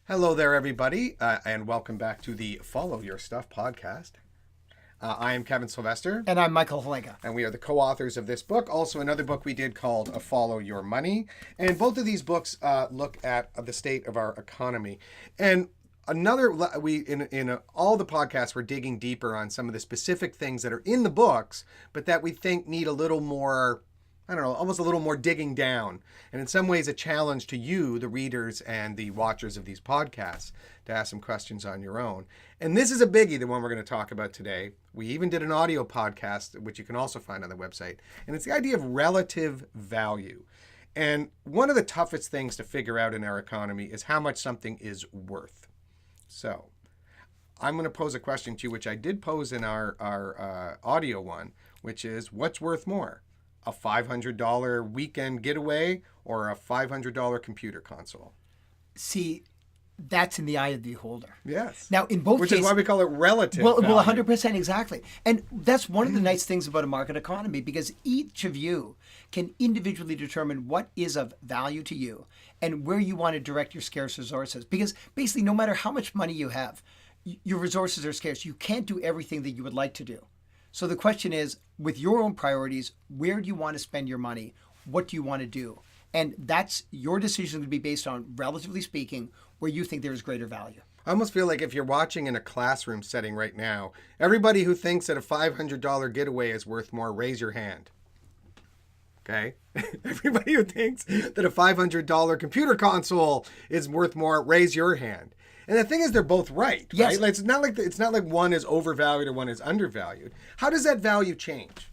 Hello there, everybody, and welcome back to the Follow Your Stuff podcast. I am Kevin Sylvester. And I'm Michael Halenga. And we are the co-authors of this book. Also, another book we did called Follow Your Money. And both of these books look at the state of our economy. And in all the podcasts, we're digging deeper on some of the specific things that are in the books, but that we think need a little more, almost a little more digging down. And in some ways, a challenge to you, the readers and the watchers of these podcasts, to ask some questions on your own. And this is a biggie, the one we're going to talk about today. We even did an audio podcast, which you can also find on the website. And it's the idea of relative value. And one of the toughest things to figure out in our economy is how much something is worth. So I'm going to pose a question to you, which I did pose in our audio one, which is, what's worth more? A $500 weekend getaway or a $500 computer console? See, that's in the eye of the beholder. Yes. Now, in both Which cases, is why we call it relative well, value. 100%, exactly. And that's one of the nice things about a market economy, because each of you can individually determine what is of value to you and where you want to direct your scarce resources. Because basically, no matter how much money you have, your resources are scarce. You can't do everything that you would like to do. So the question is, with your own priorities, where do you want to spend your money? What do you want to do? And that's your decision to be based on, relatively speaking, where you think there is greater value. I almost feel like if you're watching in a classroom setting right now, everybody who thinks that a $500 getaway is worth more, raise your hand. Okay? Everybody who thinks that a $500 computer console is worth more, raise your hand. And the thing is, they're both right, Yes. right? Like, it's not like one is overvalued or one is undervalued. How does that value change?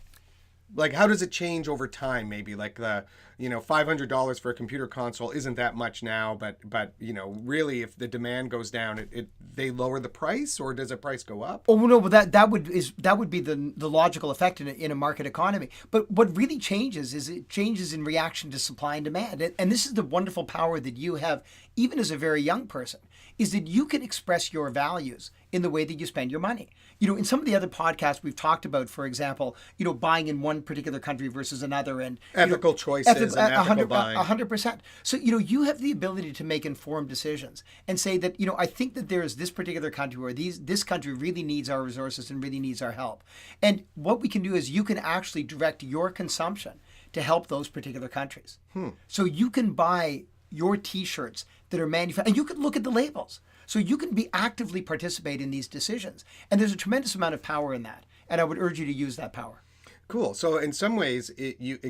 Like, how does it change over time? Maybe like $500 for a computer console isn't that much now, but really, if the demand goes down, they lower the price, or does the price go up? Oh no, but that would be the logical effect in a market economy. But what really changes is it changes in reaction to supply and demand. And this is the wonderful power that you have, even as a very young person, is that you can express your values in the way that you spend your money. In some of the other podcasts we've talked about, for example, buying in one particular country versus another, and ethical choices and ethical buying. 100%. So, you have the ability to make informed decisions and say that, I think that there is this particular country where this country really needs our resources and really needs our help. And what we can do is you can actually direct your consumption to help those particular countries. So you can buy your T-shirts that are manufactured, and you can look at the labels. So you can actively participate in these decisions. And there's a tremendous amount of power in that. And I would urge you to use that power. Cool. So in some ways,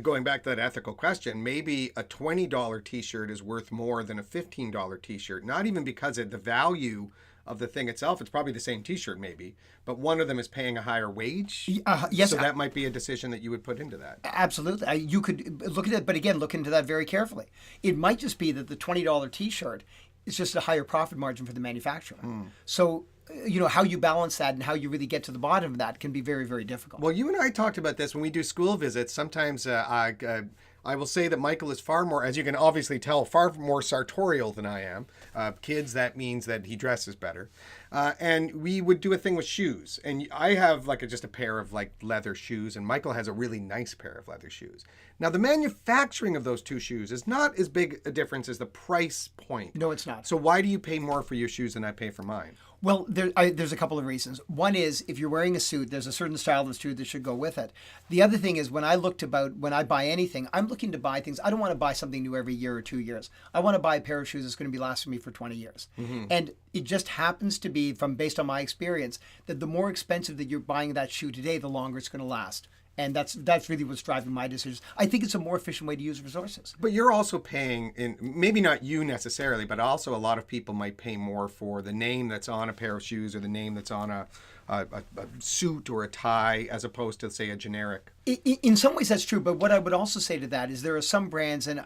going back to that ethical question, maybe a $20 T-shirt is worth more than a $15 T-shirt. Not even because of the value of the thing itself. It's probably the same T-shirt maybe, but one of them is paying a higher wage. Yes. So that might be a decision that you would put into that. Absolutely. You could look at it, but again, look into that very carefully. It might just be that the $20 T-shirt is just a higher profit margin for the manufacturer. So, how you balance that and how you really get to the bottom of that can be very, very difficult. Well, you and I talked about this when we do school visits. Sometimes I will say that Michael is far more, as you can obviously tell, far more sartorial than I am. Kids, that means that he dresses better. And we would do a thing with shoes. And I have just a pair of leather shoes, and Michael has a really nice pair of leather shoes. Now, the manufacturing of those two shoes is not as big a difference as the price point. No, it's not. So why do you pay more for your shoes than I pay for mine? Well, there's a couple of reasons. One is, if you're wearing a suit, there's a certain style of suit that should go with it. The other thing is, when I buy anything, I'm looking to buy things. I don't want to buy something new every year or 2 years. I want to buy a pair of shoes that's going to be lasting me for 20 years. And it just happens to be, based on my experience, that the more expensive that you're buying that shoe today, the longer it's going to last. And that's really what's driving my decisions. I think it's a more efficient way to use resources. But you're also paying, maybe not you necessarily, but also a lot of people might pay more for the name that's on a pair of shoes or the name that's on a suit or a tie, as opposed to, say, a generic. In some ways, that's true. But what I would also say to that is there are some brands, and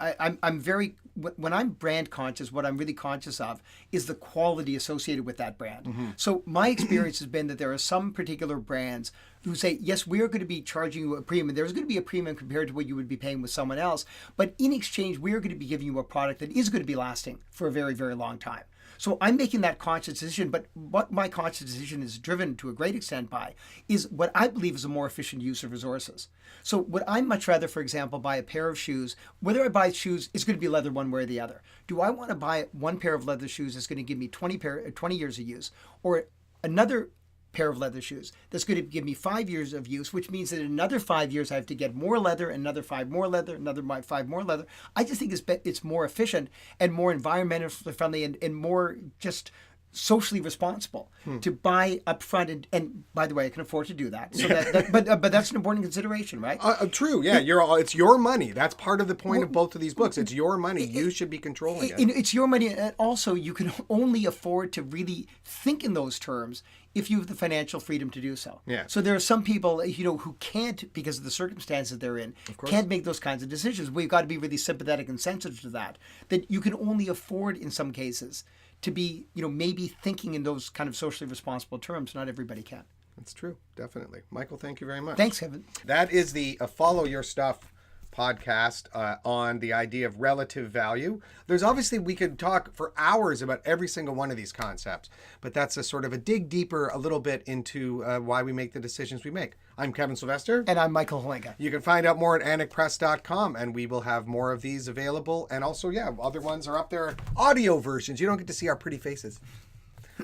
when I'm brand conscious, what I'm really conscious of is the quality associated with that brand. So my experience has been that there are some particular brands who say, yes, we are going to be charging you a premium. There's going to be a premium compared to what you would be paying with someone else. But in exchange, we are going to be giving you a product that is going to be lasting for a very, very long time. So I'm making that conscious decision. But what my conscious decision is driven to to a great extent by, is what I believe is a more efficient use of resources. So would I much rather, for example, buy a pair of shoes, whether I buy shoes, it's going to be leather one way or the other. Do I want to buy one pair of leather shoes that's going to give me 20 years of use, or another pair of leather shoes that's going to give me 5 years of use, which means that in another 5 years I have to get more leather, another 5 more leather, another 5 more leather. I just think it's more efficient and more environmentally friendly and more just socially responsible to buy up front. And by the way, I can afford to do that. So but that's an important consideration, right? True. Yeah, it's your money. That's part of the point of both of these books. It's your money. You should be controlling it. It's your money, and also you can only afford to really think in those terms if you have the financial freedom to do so. Yeah. So there are some people, who can't, because of the circumstances they're in, can't make those kinds of decisions. We've got to be really sympathetic and sensitive to that. That you can only afford, in some cases, to be, maybe thinking in those kind of socially responsible terms. Not everybody can. That's true. Definitely. Michael, thank you very much. Thanks, Kevin. That is the Follow Your Stuff podcast on the idea of relative value. There's obviously, we could talk for hours about every single one of these concepts, but that's a sort of a dig deeper a little bit into why we make the decisions we make. I'm Kevin Sylvester. And I'm Michael Holenga. You can find out more at anicpress.com, and we will have more of these available. And also, other ones are up there, audio versions. You don't get to see our pretty faces.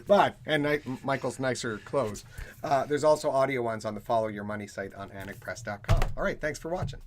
But, and Michael's nicer clothes. There's also audio ones on the Follow Your Money site on anicpress.com. All right, thanks for watching.